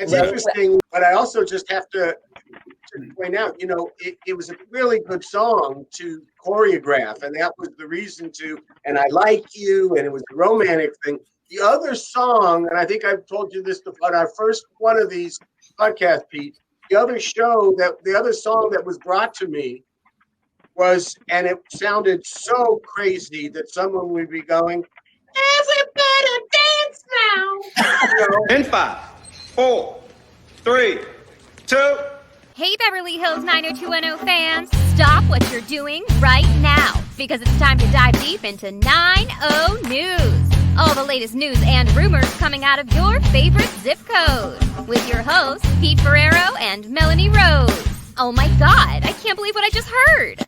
It's interesting, but I also just have to point out, it was a really good song to choreograph, and that was the reason to, and I Like You, and it was the romantic thing. The other song, and I think I've told you this on our first one of these podcasts, Pete, the other song that was brought to me was, and it sounded so crazy that someone would be going, "Everybody dance now." In 5, 4, 3, 2. Hey, Beverly Hills 90210 fans, stop what you're doing right now, because it's time to dive deep into 90 News. All the latest news and rumors coming out of your favorite zip code. With your hosts, Pete Ferrero and Melanie Rose. Oh my God, I can't believe what I just heard.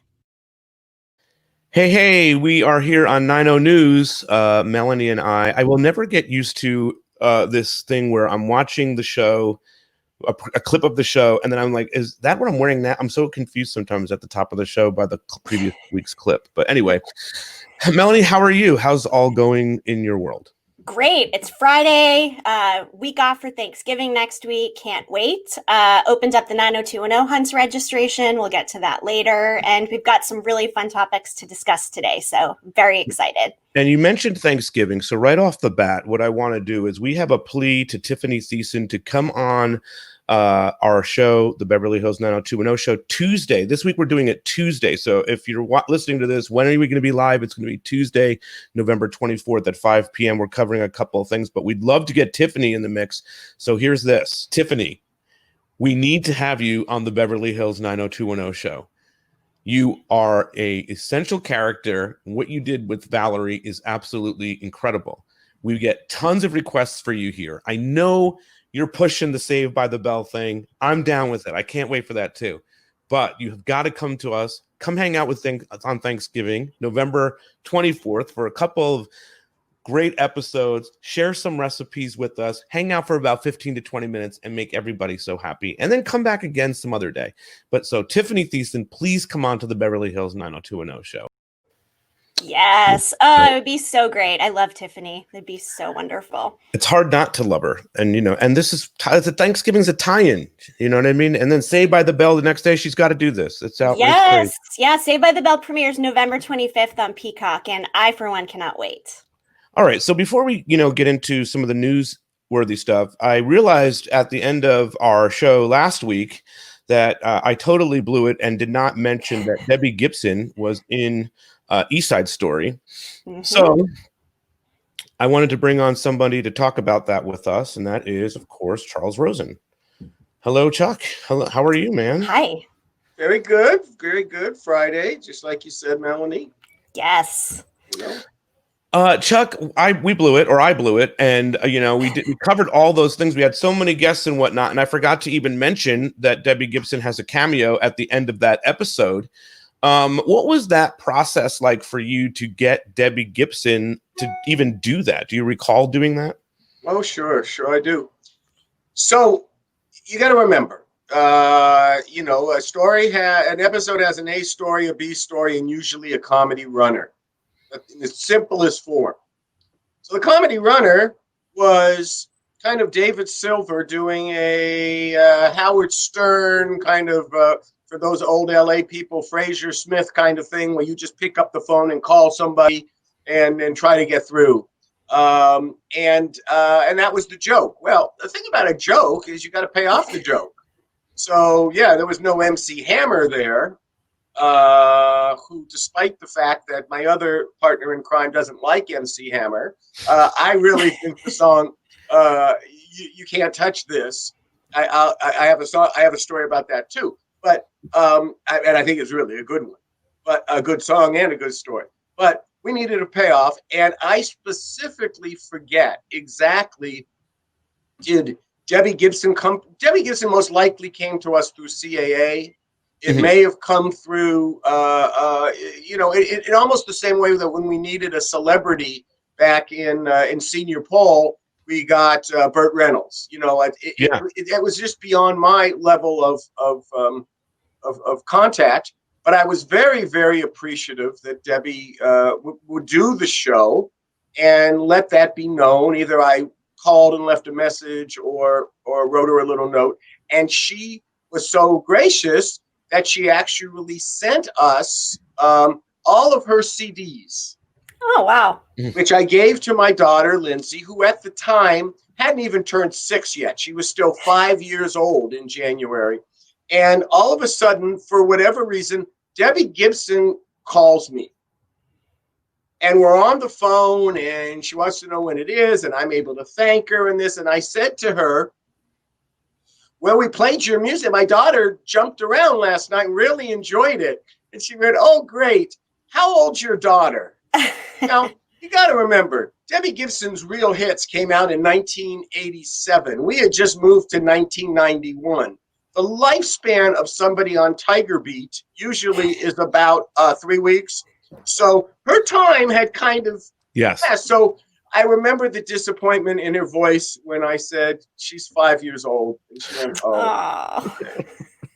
Hey, we are here on 90 News, Melanie and I will never get used to this thing where I'm watching the show, a clip of the show, and then I'm like, is that what I'm wearing now? I'm so confused sometimes at the top of the show by the previous week's clip. But anyway, Melanie, how are you? How's all going in your world? Great. It's Friday, week off for Thanksgiving next week. Can't wait. Opened up the 90210 Hunts registration. We'll get to that later. And we've got some really fun topics to discuss today. So very excited. And you mentioned Thanksgiving. So right off the bat, what I want to do is we have a plea to Tiffany Thiessen to come on our show, the Beverly Hills 90210 show, Tuesday. This week we're doing it Tuesday. So if you're listening to this, when are we going to be live? It's going to be Tuesday, November 24th at 5 p.m. We're covering a couple of things, but we'd love to get Tiffany in the mix. So here's this. Tiffany, we need to have you on the Beverly Hills 90210 show. You are a essential character. What you did with Valerie is absolutely incredible. We get tons of requests for you here. I know you're pushing the Saved by the Bell thing. I'm down with it. I can't wait for that too. But you have got to come to us. Come hang out with on Thanksgiving, November 24th, for a couple of great episodes. Share some recipes with us. Hang out for about 15 to 20 minutes and make everybody so happy. And then come back again some other day. But so Tiffany Thiessen, please come on to the Beverly Hills 90210 show. Yes. Oh, it would be so great. I love Tiffany. It'd be so wonderful. It's hard not to love her. And, and this is Thanksgiving's a tie-in. You know what I mean? And then Saved by the Bell the next day, she's got to do this. It's out. Yes. Yeah. Saved by the Bell premieres November 25th on Peacock. And I, for one, cannot wait. All right. So before we, get into some of the newsworthy stuff, I realized at the end of our show last week that I totally blew it and did not mention that Debbie Gibson was in East Side Story. Mm-hmm. So I wanted to bring on somebody to talk about that with us, and that is, of course, Charles Rosin. Hello, Chuck. Hello, how are you, man? Hi. Very good. Very good. Friday, just like you said, Melanie. Yes. Chuck, we blew it, or I blew it, and we covered all those things. We had so many guests and whatnot, and I forgot to even mention that Debbie Gibson has a cameo at the end of that episode. What was that process like for you to get Debbie Gibson to even do that? Do you recall doing that? Oh, sure I do. So you got to remember, an episode has an A story, a B story, and usually a comedy runner in the simplest form. So the comedy runner was kind of David Silver doing a Howard Stern kind of, for those old LA people, Fraser Smith kind of thing, where you just pick up the phone and call somebody and try to get through. And that was the joke. Well, the thing about a joke is you got to pay off the joke. So yeah, there was no MC Hammer there, who, despite the fact that my other partner in crime doesn't like MC Hammer, I really think the song, you can't touch this. I have a song. I have a story about that too. But I think it's really a good one, but a good song and a good story. But we needed a payoff, and I specifically forget exactly. Did Debbie Gibson come? Debbie Gibson most likely came to us through CAA. It may have come through, in almost the same way that when we needed a celebrity back in Senior Poll, we got Burt Reynolds. It was just beyond my level of contact, but I was very, very appreciative that Debbie would do the show and let that be known. Either I called and left a message or wrote her a little note. And she was so gracious that she actually sent us all of her CDs. Oh, wow. Which I gave to my daughter, Lindsay, who at the time hadn't even turned 6 yet. She was still 5 years old in January. And all of a sudden, for whatever reason, Debbie Gibson calls me. And we're on the phone, and she wants to know when it is, and I'm able to thank her and this. And I said to her, well, we played your music. My daughter jumped around last night and really enjoyed it. And she went, oh, great. How old's your daughter? Now, you got to remember, Debbie Gibson's real hits came out in 1987. We had just moved to 1991. The lifespan of somebody on Tiger Beat usually is about 3 weeks. So her time had kind of passed. So I remember the disappointment in her voice when I said, she's 5 years old. And she went, oh. Okay.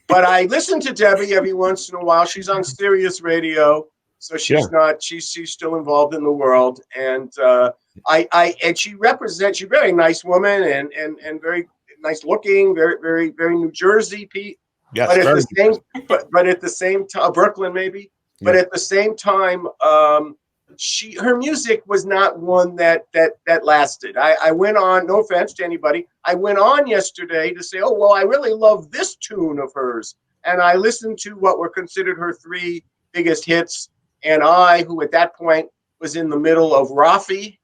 But I listen to Debbie every once in a while. She's on Sirius Radio. So she's not, she's still involved in the world. And and she's a very nice woman and very nice looking, very New Jersey, Pete. Yes, but at the same time, Brooklyn maybe. Yeah. But at the same time, her music was not one that lasted. I went on, no offense to anybody, I went on yesterday to say, oh, well, I really love this tune of hers. And I listened to what were considered her 3 biggest hits. And I, who at that point was in the middle of Rafi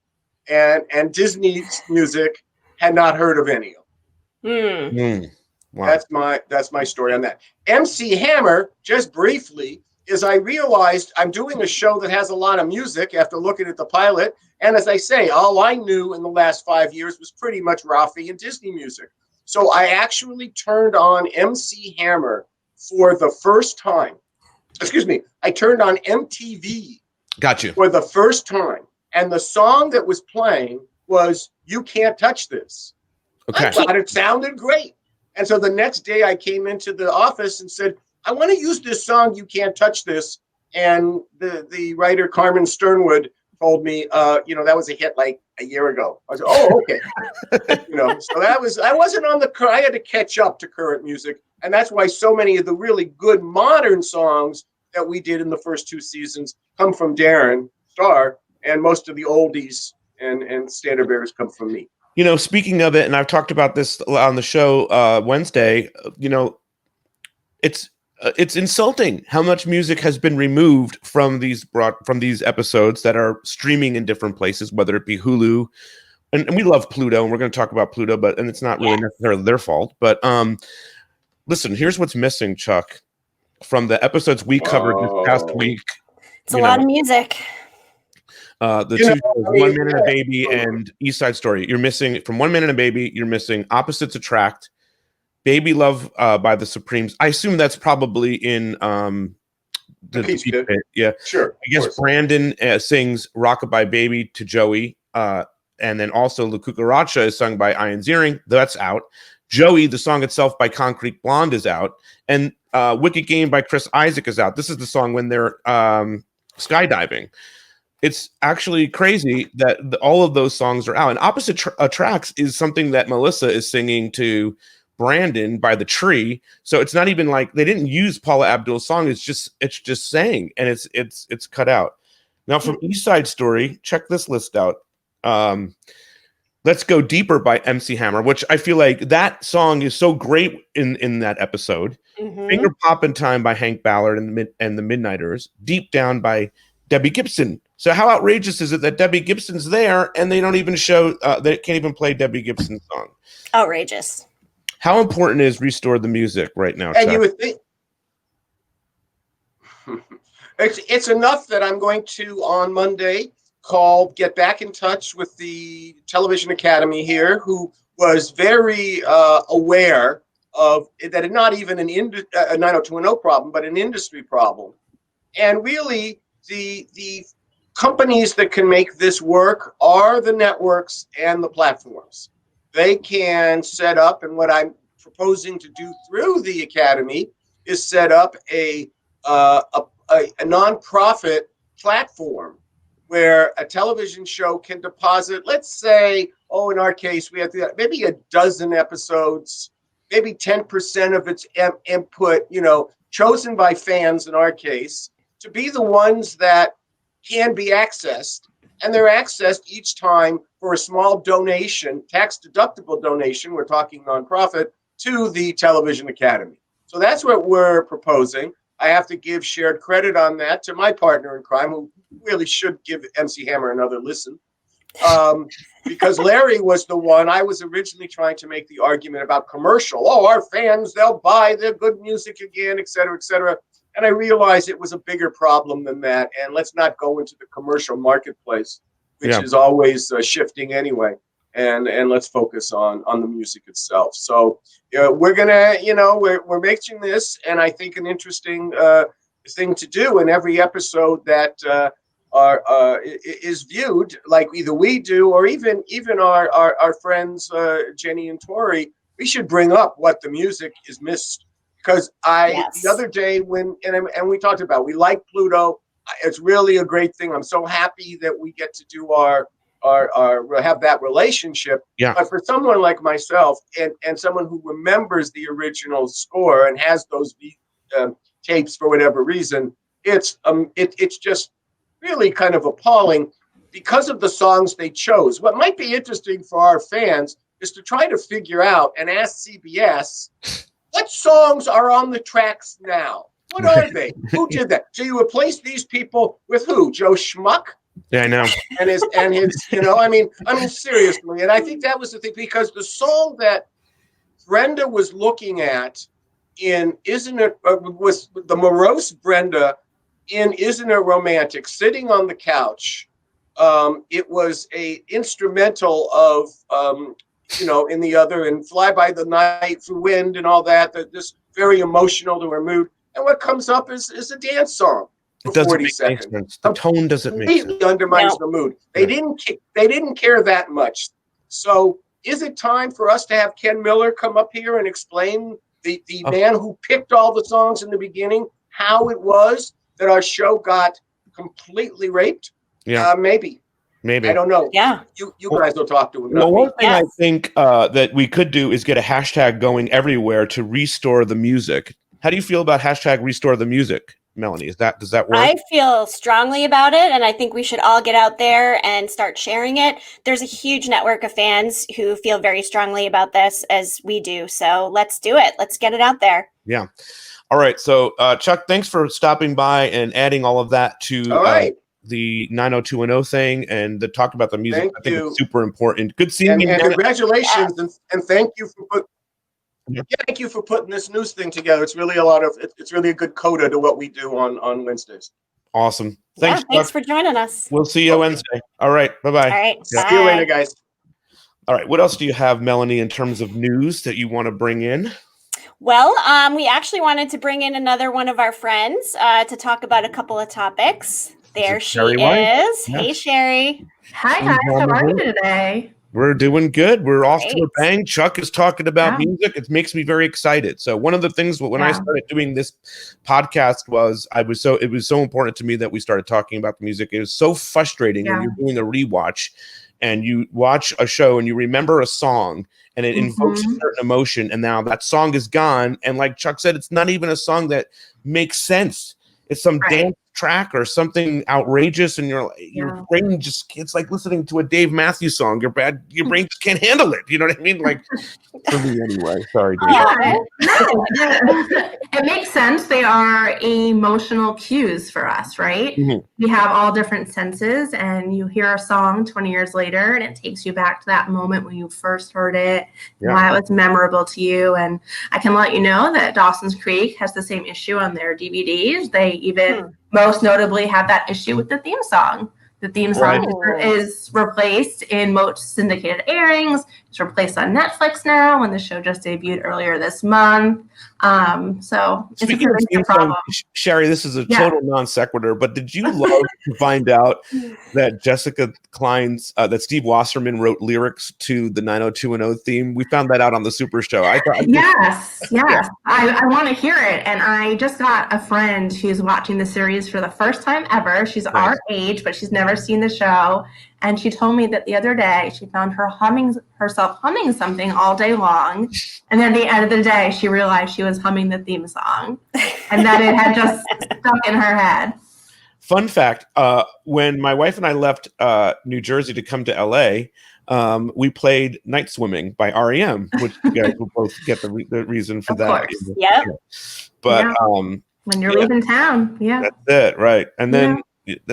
and Disney's music, had not heard of any of them. Wow. That's my story on that. MC Hammer, just briefly, is I realized I'm doing a show that has a lot of music after looking at the pilot. And as I say, all I knew in the last 5 years was pretty much Rafi and Disney music. So I actually turned on MC Hammer for the first time. Excuse me, I turned on MTV. Got you. For the first time. And the song that was playing was You Can't Touch This. Okay. I thought it sounded great. And so the next day I came into the office and said, I want to use this song, You Can't Touch This. And the writer, Carmen Sternwood, told me, that was a hit like a year ago. I was like, oh, okay. So I wasn't on I had to catch up to current music. And that's why so many of the really good modern songs that we did in the first 2 seasons come from Darren Star, and most of the oldies and standard bearers come from me. Speaking of it, and I've talked about this on the show Wednesday, it's insulting how much music has been removed from these episodes that are streaming in different places, whether it be Hulu, and we love Pluto, and we're going to talk about Pluto, and it's not really necessarily their fault. But listen, here's what's missing, Chuck, from the episodes we covered this past week. It's a lot of music. The two shows, 1 Man and a Baby and East Side Story. You're missing from 1 Man and a Baby. You're missing Opposites Attract, Baby Love by the Supremes. I assume that's probably in the Peach Pit. Yeah, sure. I guess Brandon sings Rockabye Baby to Joey, and then also La Cucaracha is sung by Ian Ziering. That's out. Joey, the song itself by Concrete Blonde, is out, and Wicked Game by Chris Isaac is out. This is the song when they're skydiving. It's actually crazy that all of those songs are out. And Opposite Attracts is something that Melissa is singing to Brandon by The Tree. So it's not even like they didn't use Paula Abdul's song. It's just sang, and it's cut out. Now from East Side Story, check this list out. Let's Go Deeper by MC Hammer, which I feel like that song is so great in that episode. Mm-hmm. Finger Poppin' Time by Hank Ballard and the Midnighters. Deep Down by Debbie Gibson. So how outrageous is it that Debbie Gibson's there and they don't even show, they can't even play Debbie Gibson's song? Outrageous. How important is Restore the Music right now, And Chuck? you would think it's enough that I'm going to, on Monday, get back in touch with the Television Academy here, who was very aware of that it's not even a 90210 problem, but an industry problem. And really, the companies that can make this work are the networks and the platforms. They can set up, and what I'm proposing to do through the Academy is set up a nonprofit platform where a television show can deposit, let's say, in our case, we have maybe a dozen episodes, maybe 10% of its input, chosen by fans in our case, to be the ones that can be accessed. And they're accessed each time for a small donation, tax-deductible donation, we're talking nonprofit, to the Television Academy. So that's what we're proposing. I have to give shared credit on that to my partner in crime, who really should give MC Hammer another listen. Because Larry was the one, I was originally trying to make the argument about commercial. Oh, our fans, they'll buy the good music again, et cetera, et cetera. And I realized it was a bigger problem than that. And let's not go into the commercial marketplace, which is always shifting anyway. And let's focus on the music itself. So we're gonna, we're making this, and I think an interesting thing to do in every episode that is viewed, like either we do or even our friends Jenny and Tori. We should bring up what the music is missed. Because the other day and we talked about, we like Pluto. It's really a great thing. I'm so happy that we get to do our have that relationship. Yeah. But for someone like myself and someone who remembers the original score and has those tapes for whatever reason, it's just really kind of appalling because of the songs they chose. What might be interesting for our fans is to try to figure out and ask CBS. What songs are on the tracks now? What are they? Who did that? So you replace these people with who? Joe Schmuck? Yeah, I know. And his, I mean, seriously. And I think that was the thing, because the song that Brenda was looking at in Isn't It, was the morose Brenda in Isn't It Romantic, sitting on the couch. It was a instrumental of, in the other, and Fly By the Night for Wind and all that, just very emotional to her mood. And what comes up is a dance song for it doesn't 40 make seconds. Sense. The tone doesn't make sense. Completely undermines the mood. They didn't care that much. So is it time for us to have Ken Miller come up here and explain the man who picked all the songs in the beginning, how it was that our show got completely raped? Yeah. Maybe. I don't know. Yeah. You guys will talk to him. Well, one thing I think that we could do is get a hashtag going everywhere to restore the music. How do you feel about hashtag restore the music, Melanie? Does that work? I feel strongly about it, and I think we should all get out there and start sharing it. There's a huge network of fans who feel very strongly about this, as we do. So let's do it. Let's get it out there. Yeah. All right. So Chuck, thanks for stopping by and adding all of that to the 90210 thing and the talk about the music. I think it's super important. Good seeing you. And congratulations, and thank you for thank you for putting this news thing together. It's really it's really a good coda to what we do on Wednesdays. Awesome. Thanks. Thanks for joining us. We'll see you Wednesday. All right. Bye-bye. All right. See you later, guys. All right. What else do you have, Melanie, in terms of news that you want to bring in? Well, we actually wanted to bring in another one of our friends to talk about a couple of topics. There she is. Yes. Hey, Shari. Hi, guys. How are you today? We're doing good. We're off to a bang. Chuck is talking about music. It makes me very excited. So one of the things when I started doing this podcast was it was so important to me that we started talking about the music. It was so frustrating when you're doing a rewatch and you watch a show and you remember a song and it invokes a certain emotion, and now that song is gone. And like Chuck said, it's not even a song that makes sense. It's some dance track or something outrageous, and your brain it's like listening to a Dave Matthews song. Your brain just can't handle it. You know what I mean? Like, for me anyway. Sorry, Dave. It makes sense. They are emotional cues for us, right? We have all different senses, and you hear a song 20 years later and it takes you back to that moment when you first heard it, why it was memorable to you. And I can let you know that Dawson's Creek has the same issue on their DVDs. They even most notably have that issue with the theme song. The theme song is replaced in most syndicated airings. It's replaced on Netflix now, when the show just debuted earlier this month. So speaking of theme song, Shari, this is a total non sequitur, but did you love to find out that Jessica Klein's, that Steve Wasserman wrote lyrics to the 90210 theme? We found that out on the Super Show. Yes. I want to hear it. And I just got a friend who's watching the series for the first time ever. She's our age, but she's never seen the show. And she told me that the other day she found herself humming something all day long. And then at the end of the day, she realized she was humming the theme song and that it had just stuck in her head. Fun fact, when my wife and I left New Jersey to come to LA, we played Night Swimming by REM, which you guys will both get the reason for Of that. course. Yep. But when you're leaving town, that's it, right? And then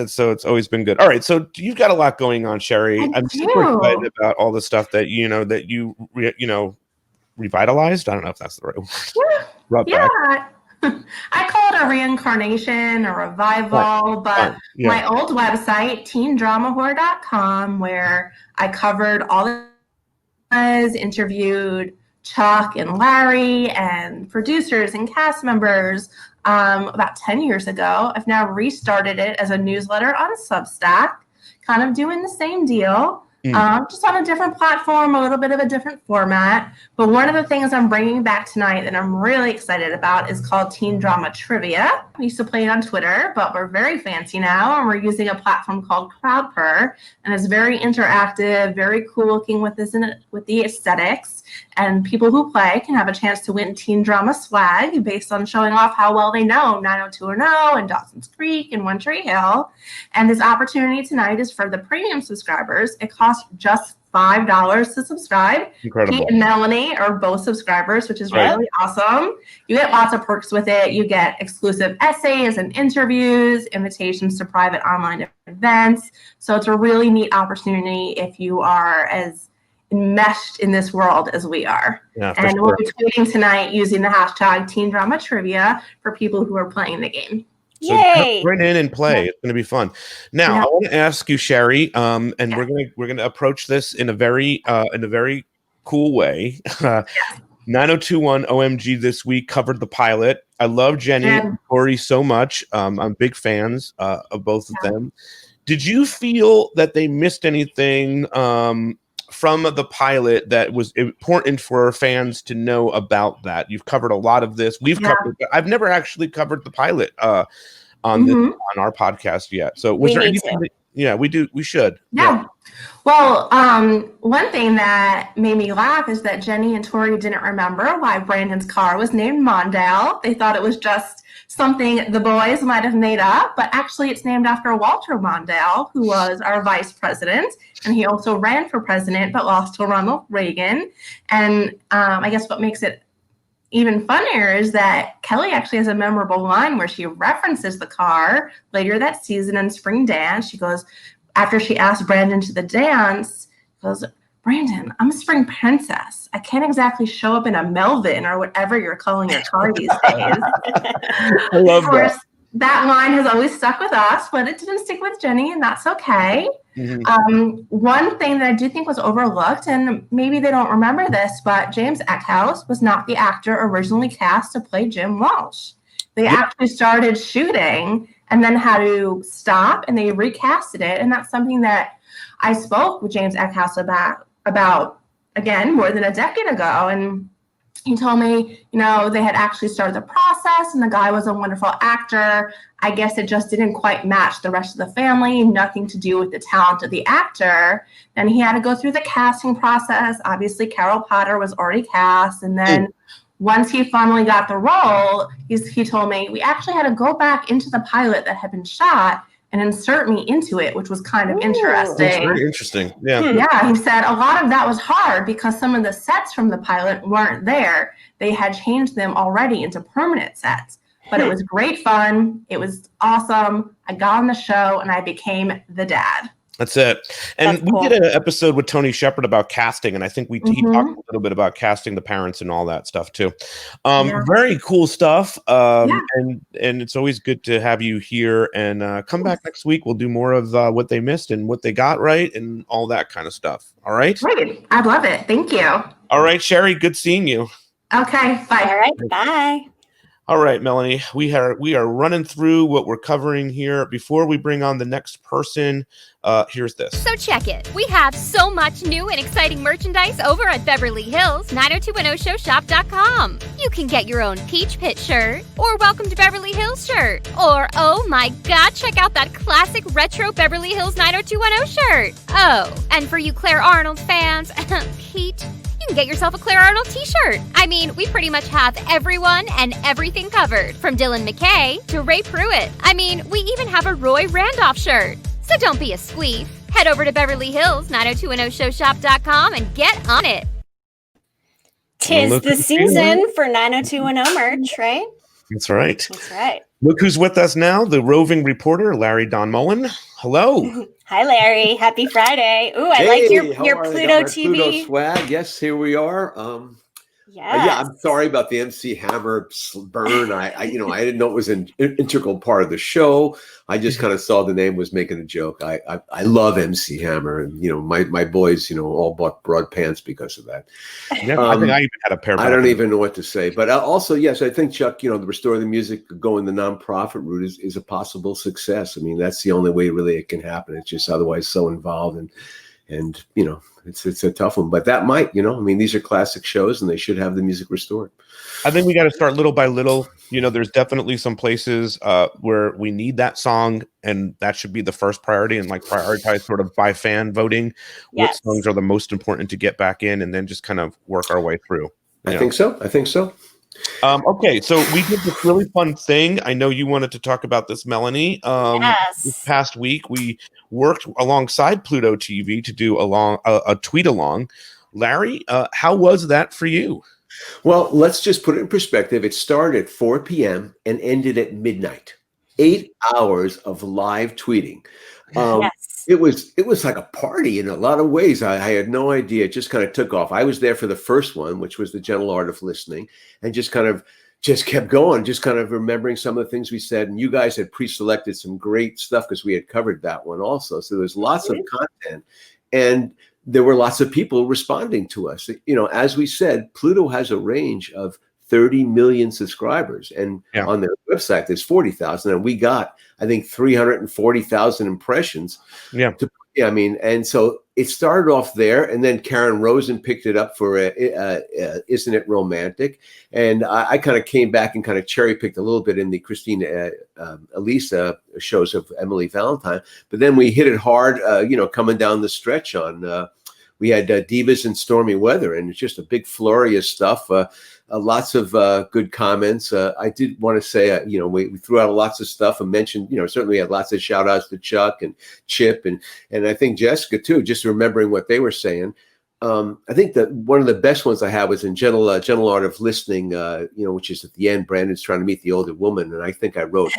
so it's always been good. All right, so you've got a lot going on, Shari. I'm super excited about all the stuff that you revitalized. I don't know if that's the right word. I call it a reincarnation, a revival, but my old website, teendramahorror.com, where I covered all the interviewed Chuck and Larry and producers and cast members about 10 years ago. I've now restarted it as a newsletter on Substack, kind of doing the same deal. Just on a different platform, a little bit of a different format. But one of the things I'm bringing back tonight that I'm really excited about is called Teen Drama Trivia. We used to play it on Twitter, but we're very fancy now, and we're using a platform called CrowdPurr, and it's very interactive, very cool looking with the aesthetics. And people who play can have a chance to win teen drama swag based on showing off how well they know 90210 and Dawson's Creek and One Tree Hill. And this opportunity tonight is for the premium subscribers. It costs just $5 to subscribe. Incredible. Pete and Melanie are both subscribers, which is really awesome. You get lots of perks with it. You get exclusive essays and interviews, invitations to private online events. So it's a really neat opportunity if you are as enmeshed in this world as we are. And we'll be tweeting tonight using the hashtag Teen Drama Trivia for people who are playing the game. So Yay! Right in and play. It's going to be fun. Now, I want to ask you, Shari, and we're going to approach this in a very cool way. 9021 OMG this week covered the pilot. I love Jenny and Tori so much. I'm big fans of both of them. Did you feel that they missed anything from the pilot that was important for our fans to know about that? You've covered a lot of this. I've never actually covered the pilot on our podcast yet. So was there anything we should. Well, one thing that made me laugh is that Jenny and Tori didn't remember why Brandon's car was named Mondale. They thought it was just something the boys might have made up, but actually it's named after Walter Mondale, who was our vice president, and he also ran for president but lost to Ronald Reagan. And I guess what makes it even funnier is that Kelly actually has a memorable line where she references the car later that season in Spring Dance. She goes, after she asked Brandon to the dance, goes, Brandon, I'm a spring princess. I can't exactly show up in a Melvin or whatever you're calling your car these days. I love that. That line has always stuck with us, but it didn't stick with Jenny, and that's okay. One thing that I do think was overlooked, and maybe they don't remember this, but James Eckhouse was not the actor originally cast to play Jim Walsh. They actually started shooting and then had to stop, and they recasted it. And that's something that I spoke with James Eckhouse about again, more than a decade ago. And he told me, they had actually started the process, and the guy was a wonderful actor. I guess it just didn't quite match the rest of the family, nothing to do with the talent of the actor. Then he had to go through the casting process. Obviously, Carol Potter was already cast. And then once he finally got the role, he told me, we actually had to go back into the pilot that had been shot and insert me into it, which was kind of interesting. That's very interesting. Yeah. Yeah, he said a lot of that was hard because some of the sets from the pilot weren't there. They had changed them already into permanent sets. But it was great fun. It was awesome. I got on the show and I became the dad. That's it. And we did an episode with Tony Shepard about casting, and I think he talked a little bit about casting the parents and all that stuff too. Very cool stuff. And it's always good to have you here, and come back next week. We'll do more of what they missed and what they got right and all that kind of stuff. All right? Great. I'd love it. Thank you. All right, Shari, good seeing you. Okay. Bye. All right. Bye. All right, Melanie, we are running through what we're covering here. Before we bring on the next person, here's this. So check it. We have so much new and exciting merchandise over at Beverly Hills 90210showshop.com. You can get your own Peach Pit shirt or Welcome to Beverly Hills shirt or oh my god, check out that classic retro Beverly Hills 90210 shirt. Oh, and for you Claire Arnold fans, Pete, you can get yourself a Claire Arnold t-shirt. I mean, we pretty much have everyone and everything covered, from Dylan McKay to Ray Pruitt. I mean, we even have a Roy Randolph shirt. So don't be a squeef. Head over to Beverly Hills 90210showshop.com and get on it. Tis the season for 90210 merch, right? That's right. That's right. Look who's with us now, the roving reporter, Larry Don Mollin. Hello. Hi, Larry. Happy Friday. Ooh, I like your Pluto TV. Pluto swag. Yes, here we are. Yes. Yeah, I'm sorry about the MC Hammer burn. I didn't know it was an integral part of the show. I just kind of saw the name, was making a joke. I love MC Hammer, and my boys all bought broad pants because of that. Yeah, I think I even had a pair. I don't even know what to say, but also yes, I think Chuck, the Restore the Music, going the nonprofit route is a possible success. I mean, that's the only way really it can happen. It's just otherwise so involved and it's a tough one, but that might, these are classic shows and they should have the music restored. I think we got to start little by little. There's definitely some places where we need that song, and that should be the first priority, and prioritize sort of by fan voting. Yes. What songs are the most important to get back in, and then just kind of work our way through. I think so. Okay, so we did this really fun thing. I know you wanted to talk about this, Melanie. Yes. This past week, we worked alongside Pluto TV to do a tweet along. Larry, how was that for you? Well, let's just put it in perspective. It started at 4 p.m. and ended at midnight. 8 hours of live tweeting. Yes. It was like a party in a lot of ways. I had no idea. It just kind of took off. I was there for the first one, which was the gentle art of listening, and just kept going, just kind of remembering some of the things we said. And you guys had pre-selected some great stuff because we had covered that one also. So there's lots of content, and there were lots of people responding to us. As we said, Pluto has a range of 30 million subscribers, and on their website there's 40,000, and we got, I think, 340,000 impressions. And so it started off there, and then Karen Rosin picked it up for Isn't It Romantic? And I kind of came back and kind of cherry picked a little bit in the Christina Elisa shows of Emily Valentine, but then we hit it hard, coming down the stretch on we had Divas in Stormy Weather, and it's just a big flurry of stuff. Lots of good comments. I did want to say, we threw out lots of stuff and mentioned, certainly we had lots of shout outs to Chuck and Chip and I think Jessica too, just remembering what they were saying. I think that one of the best ones I had was in Gentle Art of Listening, which is at the end, Brandon's trying to meet the older woman. And I think I wrote,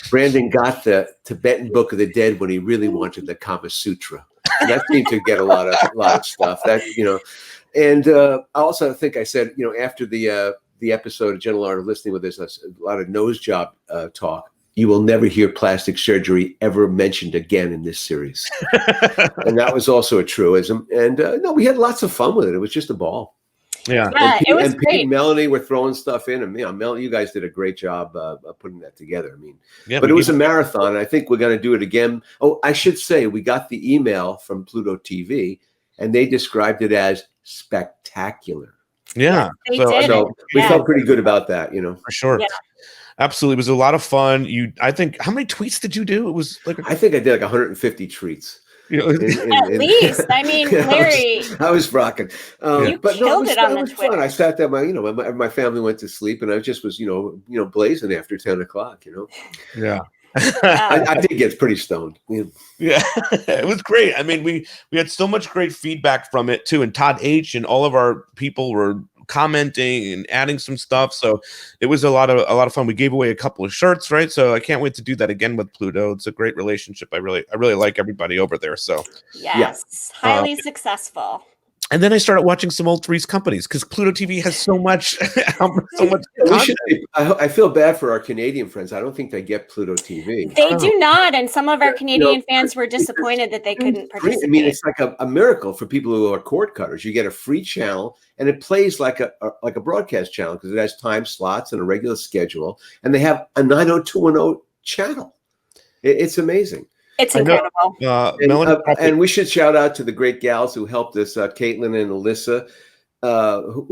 Brandon got the Tibetan Book of the Dead when he really wanted the Kama Sutra. And that seemed to get a lot of stuff that, and I also think I said, after the episode of Gentle Art of Listening, where there's a lot of nose job talk, you will never hear plastic surgery ever mentioned again in this series. And that was also a truism. And no, we had lots of fun with it. It was just a ball. Yeah, it was great. Pete and Melanie were throwing stuff in, and Melanie, you guys did a great job putting that together. But it was a marathon, and I think we're going to do it again. Oh, I should say, we got the email from Pluto TV, and they described it as spectacular. Yeah, so we felt pretty good about that, for sure. Yeah. Absolutely, it was a lot of fun. I think, how many tweets did you do? It was I think I did 150 tweets. At least, Larry, I was rocking. You but killed it on the was Twitter. Fun. I sat there, my family went to sleep, and I just was, blazing after 10 o'clock. Yeah. I did get pretty stoned. Yeah, it was great. We had so much great feedback from it too, and Todd H and all of our people were commenting and adding some stuff. So it was a lot of fun. We gave away a couple of shirts, right? So I can't wait to do that again with Pluto. It's a great relationship. I really like everybody over there. So yes, highly successful. And then I started watching some old Three's Companies because Pluto TV has so much, so much content. I feel bad for our Canadian friends. I don't think they get Pluto TV. They do not, and some of our Canadian fans were disappointed that they couldn't participate. I mean, it's like a miracle for people who are cord cutters. You get a free channel, and it plays like a broadcast channel because it has time slots and a regular schedule, and they have a 90210 channel. It's amazing. It's incredible. And we should shout out to the great gals who helped us, Caitlin and Alyssa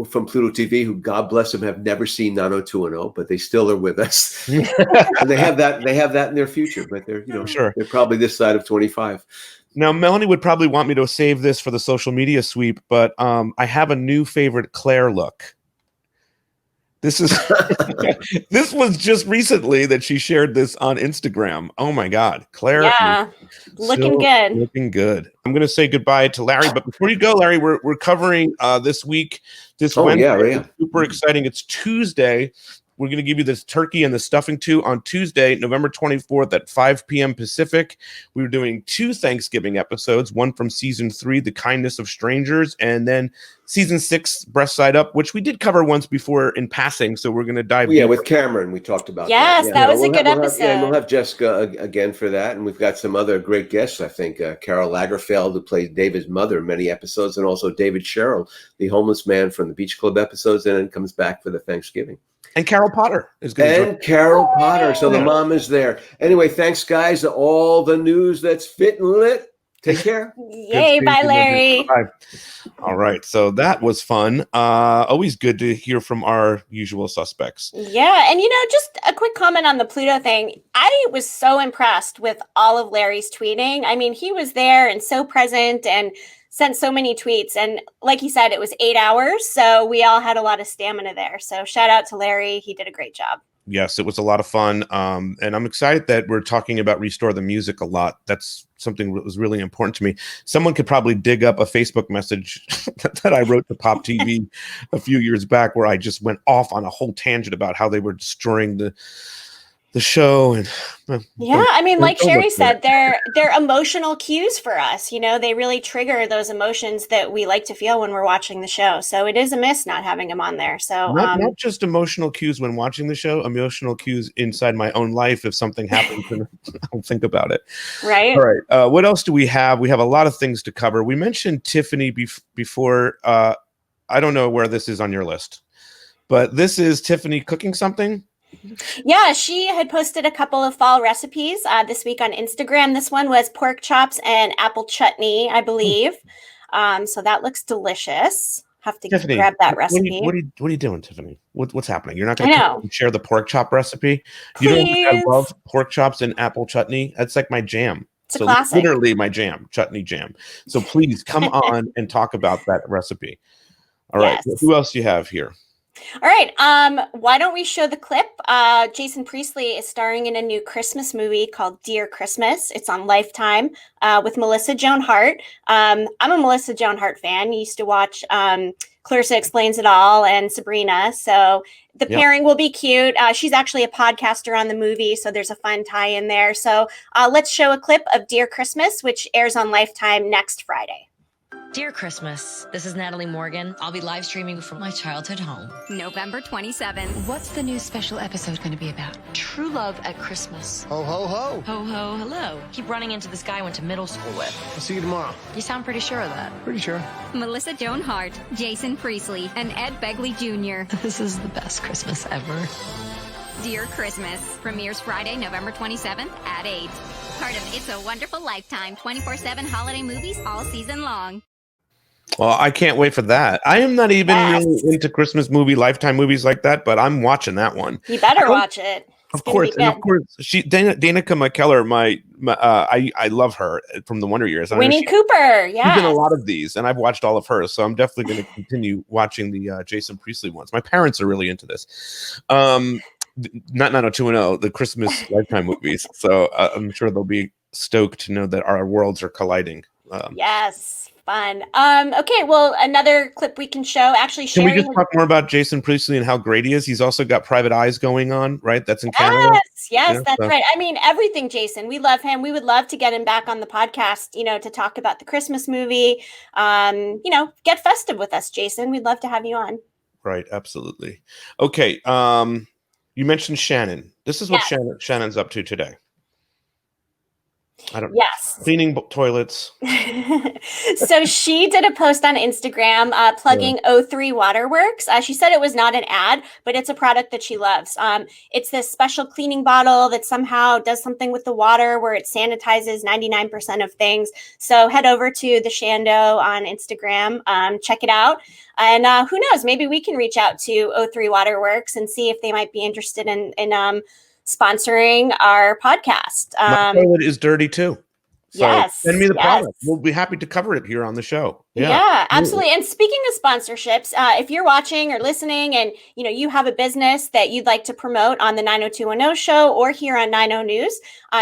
from Pluto TV, who, God bless them, have never seen 90210, but they still are with us. And they have that in their future, but they're, they're probably this side of 25. Now, Melanie would probably want me to save this for the social media sweep, but I have a new favorite Claire look. This was just recently that she shared this on Instagram. Oh my God, Claire! Yeah, looking good. Looking good. I'm going to say goodbye to Larry, but before you go, Larry, we're covering this week. This Wednesday. Yeah. Super exciting! It's Tuesday. We're going to give you this turkey and the stuffing too on Tuesday, November 24th at 5 p.m. Pacific. We were doing 2 Thanksgiving episodes, one from season 3, The Kindness of Strangers, and then season 6, Breast Side Up, which we did cover once before in passing. So we're going to dive deeper. With Cameron, we talked about that. Yes, that was a good episode. We'll have Jessica again for that. And we've got some other great guests, I think. Carol Lagerfeld, who played David's mother in many episodes, and also David Sherrill, the homeless man from the Beach Club episodes, and then comes back for the Thanksgiving. And Carol Potter is going to join. Carol Potter. So the mom is there. Anyway, thanks, guys. All the news that's fit and lit. Take care. Yay. Bye, Larry. Bye. All right. So that was fun. Always good to hear from our usual suspects. Yeah. And, just a quick comment on the Pluto thing. I was so impressed with all of Larry's tweeting. I mean, he was there and so present and sent so many tweets. And like he said, it was 8 hours. So we all had a lot of stamina there. So shout out to Larry. He did a great job. Yes, it was a lot of fun. And I'm excited that we're talking about Restore the Music a lot. That's something that was really important to me. Someone could probably dig up a Facebook message that I wrote to Pop TV a few years back where I just went off on a whole tangent about how they were destroying the show. And I mean, like Shari said, they're emotional cues for us. They really trigger those emotions that we like to feel when we're watching the show. So it is a miss not having them on there. So not just emotional cues when watching the show, emotional cues inside my own life. If something happens, and I'll think about it. Right. All right. What else do we have? We have a lot of things to cover. We mentioned Tiffany before. I don't know where this is on your list, but this is Tiffany cooking something. Yeah, she had posted a couple of fall recipes this week on Instagram. This one was pork chops and apple chutney, I believe. So that looks delicious. Have to Tiffany, grab that recipe. What are you doing, Tiffany? What's happening? You're not going to share the pork chop recipe? You know, I love pork chops and apple chutney. That's like my jam. It's a classic. Literally my jam, chutney jam. So please come on and talk about that recipe. All right. Yes. Who else do you have here? All right. Why don't we show the clip? Jason Priestley is starring in a new Christmas movie called Dear Christmas. It's on Lifetime with Melissa Joan Hart. I'm a Melissa Joan Hart fan. Used to watch Clarissa Explains It All and Sabrina. So the pairing will be cute. She's actually a podcaster on the movie, so there's a fun tie in there. So let's show a clip of Dear Christmas, which airs on Lifetime next Friday. Dear Christmas, this is Natalie Morgan. I'll be live streaming from my childhood home. November 27th. What's the new special episode going to be about? True love at Christmas. Ho, ho, ho. Ho, ho, hello. Keep running into this guy I went to middle school with. I'll see you tomorrow. You sound pretty sure of that. Pretty sure. Melissa Joan Hart, Jason Priestley, and Ed Begley Jr. This is the best Christmas ever. Dear Christmas premieres Friday, November 27th at 8. Part of It's a Wonderful Lifetime 24/7 holiday movies all season long. Well, I can't wait for that. I am not even really into Christmas Lifetime movies like that, but I'm watching that one. You better watch it. Of course, Danica McKellar, I love her from the Wonder Years. Winnie Cooper, yeah. She's in a lot of these, and I've watched all of hers, so I'm definitely going to continue watching the Jason Priestley ones. My parents are really into this. Not 90210, the Christmas Lifetime movies. So I'm sure they'll be stoked to know that our worlds are colliding. Yes. Fun. Okay, well, another clip we can show. Actually, Can Shari we just talk more about Jason Priestley and how great he is? He's also got Private Eyes going on, right? That's in Canada. Yes, that's right. I mean, everything, Jason. We love him. We would love to get him back on the podcast, to talk about the Christmas movie. Get festive with us, Jason. We'd love to have you on. Right, absolutely. Okay, you mentioned Shannon. This is what Shannon's up to today. I don't know. Yes. Cleaning toilets. So she did a post on Instagram plugging O3 Waterworks. She said it was not an ad, but it's a product that she loves. It's this special cleaning bottle that somehow does something with the water where it sanitizes 99% of things. So head over to the Shando on Instagram, check it out. And who knows, maybe we can reach out to O3 Waterworks and see if they might be interested in sponsoring our podcast. My toilet is dirty too. So yes. Send me the product. We'll be happy to cover it here on the show. Yeah, absolutely. And speaking of sponsorships, if you're watching or listening and you have a business that you'd like to promote on the 90210 show or here on 90 News,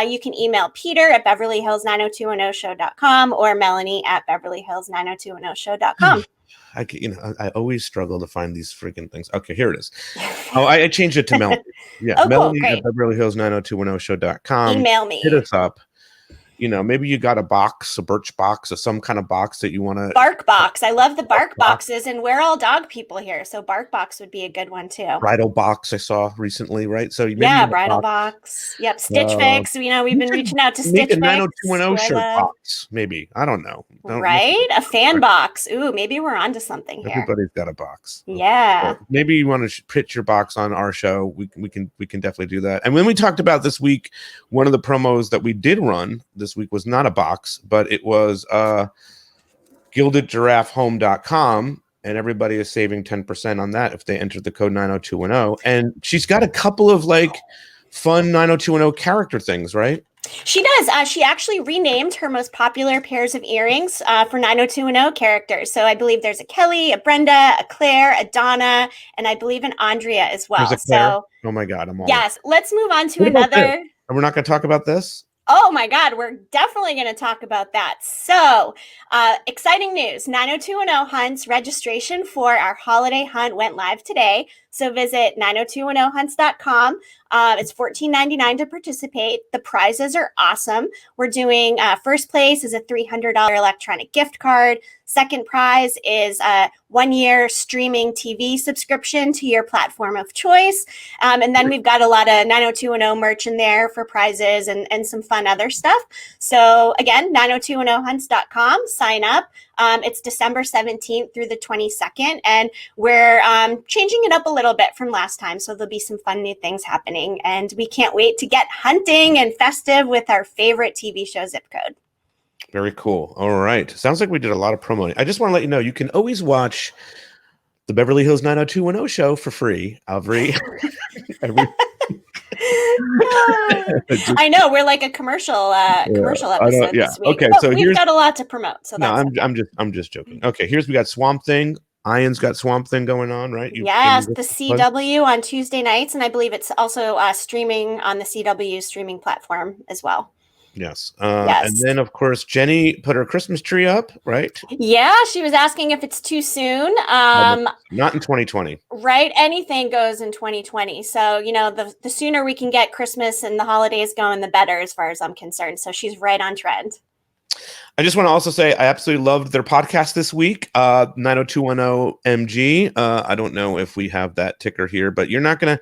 you can email Peter at BeverlyHills90210show.com or Melanie at BeverlyHills90210show.com. I always struggle to find these freaking things. Okay, here it is. Oh, I changed it to Melanie. Yeah, Melanie at BeverlyHills90210show.com. Email me. Hit us up. Maybe you got a birch box or some kind of box that you want to. Bark box. I love the bark boxes, and we're all dog people here, so bark box would be a good one too. Bridal box I saw recently, right? So bridal box. Yep, Stitch Fix. We've been reaching out to Stitch Fix. 90210 shirt box, maybe. I don't know. Right? A fan box. Ooh, maybe we're onto something here. Everybody's got a box. Yeah. So maybe you want to pitch your box on our show. We can definitely do that. And when we talked about this week, one of the promos that we did run this week was not a box, but it was gildedgiraffehome.com, and everybody is saving 10% on that if they enter the code 90210. And she's got a couple of fun 90210 character things, right? She does. She actually renamed her most popular pairs of earrings for 90210 characters. So I believe there's a Kelly, a Brenda, a Claire, a Donna, and I believe an Andrea as well. There's a Claire. So, oh my God, I'm all yes. Let's move on to another. We're not going to talk about this? Oh my God, we're definitely going to talk about that. So, exciting news. 90210 Hunts registration for our holiday hunt went live today. So visit 90210hunts.com. It's $14.99 to participate. The prizes are awesome. We're doing first place is a $300 electronic gift card. Second prize is a 1-year streaming TV subscription to your platform of choice. And then we've got a lot of 90210 merch in there for prizes and some fun other stuff. So again, 90210hunts.com, sign up. It's December 17th through the 22nd, and we're changing it up a little bit from last time. So there'll be some fun new things happening, and we can't wait to get hunting and festive with our favorite TV show zip code. Very cool. All right. Sounds like we did a lot of promoting. I just want to let you know, you can always watch the Beverly Hills 90210 show for free every I know we're like a commercial episode this week. Okay, but so we've got a lot to promote. So no, I'm just joking. Okay, we got Swamp Thing. Ian's got Swamp Thing going on, right? Yes, the CW on Tuesday nights, and I believe it's also streaming on the CW streaming platform as well. Yes. Yes. And then, of course, Jenny put her Christmas tree up, right? Yeah, she was asking if it's too soon. Not in 2020. Right. Anything goes in 2020. So, the sooner we can get Christmas and the holidays going, the better as far as I'm concerned. So she's right on trend. I just want to also say I absolutely loved their podcast this week, 90210 MG. I don't know if we have that ticker here, but you're not gonna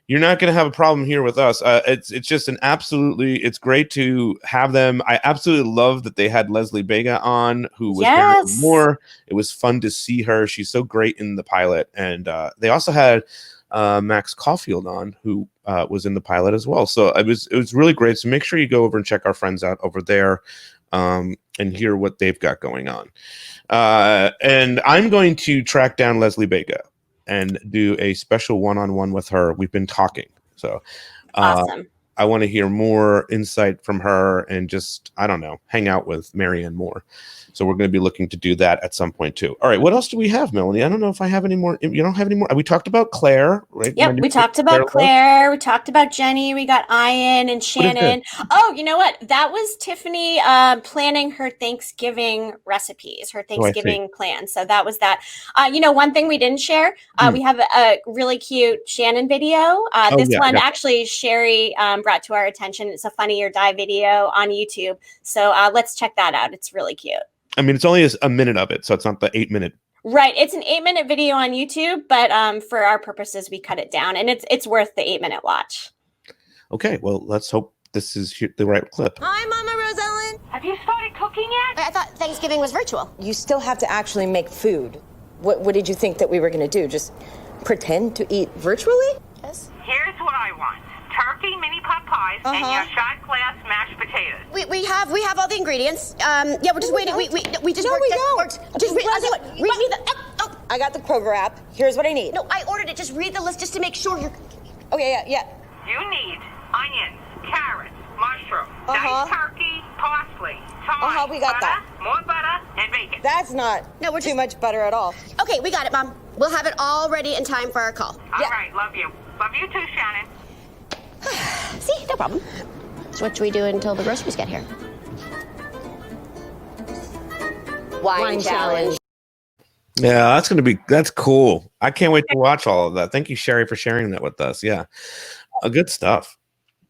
have a problem here with us. It's just it's great to have them. I absolutely love that they had Leslie Vega on, who was Mary Moore. It was fun to see her. She's so great in the pilot. And they also had Max Caulfield on, who was in the pilot as well. So it was really great. So make sure you go over and check our friends out over there and hear what they've got going on. And I'm going to track down Leslie Vega and do a special one-on-one with her. We've been talking. So awesome. I want to hear more insight from her and just, I don't know, hang out with Marianne more. So we're going to be looking to do that at some point too. All right, what else do we have, Melanie? I don't know if I have any more. You don't have any more? We talked about Claire, right? Yep, we talked about Claire. We talked about Jenny. We got Ian and Shannon. Oh, you know what? That was Tiffany planning her Thanksgiving recipes, her Thanksgiving plan. So that was that. One thing we didn't share, we have a really cute Shannon video. Actually, Shari brought to our attention. It's a Funny or Die video on YouTube. So let's check that out. It's really cute. I mean, it's only a minute of it, so it's not the 8-minute. Right. It's an 8-minute video on YouTube, but for our purposes, we cut it down, and it's worth the 8-minute watch. Okay. Well, let's hope this is the right clip. Hi, Mama Rosellen. Have you started cooking yet? I thought Thanksgiving was virtual. You still have to actually make food. What did you think that we were going to do? Just pretend to eat virtually? Yes. Here's what I want. Turkey mini pot pies and your shot glass mashed potatoes. We have all the ingredients. We're just waiting. We just worked. No, we don't. Just read me the. I got the Kroger app. Here's what I need. No, I ordered it. Just read the list just to make sure you're. Okay, yeah. You need onions, carrots, mushroom, diced turkey, parsley, thyme, we got butter, that. more butter, and bacon. That's not too much butter at all. Okay, we got it, Mom. We'll have it all ready in time for our call. All right, love you. Love you too, Shannon. See, no problem. So what should we do until the groceries get here? Wine challenge. Yeah, that's cool. I can't wait to watch all of that. Thank you, Shari, for sharing that with us. Yeah, good stuff.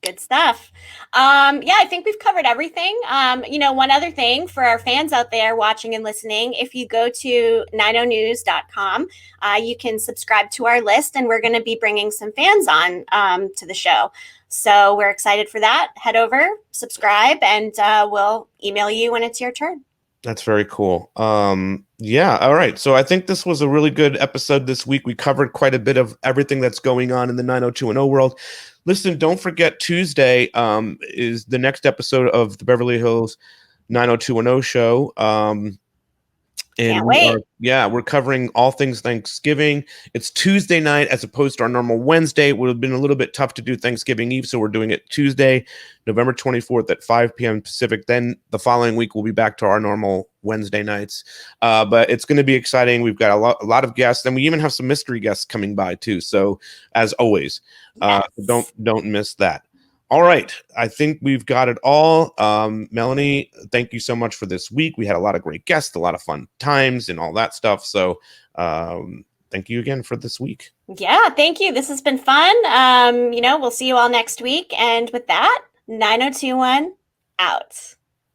Good stuff. I think we've covered everything. One other thing for our fans out there watching and listening, if you go to 90news.com, you can subscribe to our list, and we're going to be bringing some fans on to the show. So we're excited for that. Head over, subscribe, and we'll email you when it's your turn. That's very cool. All right. So I think this was a really good episode this week. We covered quite a bit of everything that's going on in the 90210 world. Listen, don't forget Tuesday is the next episode of the Beverly Hills 90210 show. Can't wait. We're covering all things Thanksgiving. It's Tuesday night as opposed to our normal Wednesday. It would have been a little bit tough to do Thanksgiving Eve, so we're doing it Tuesday, November 24th at 5 p.m. Pacific. Then the following week, we'll be back to our normal Wednesday nights. But it's going to be exciting. We've got a lot of guests, and we even have some mystery guests coming by too. So as always, don't miss that. All right. I think we've got it all. Melanie, thank you so much for this week. We had a lot of great guests, a lot of fun times and all that stuff. So thank you again for this week. Yeah, thank you. This has been fun. We'll see you all next week. And with that, 9021 out.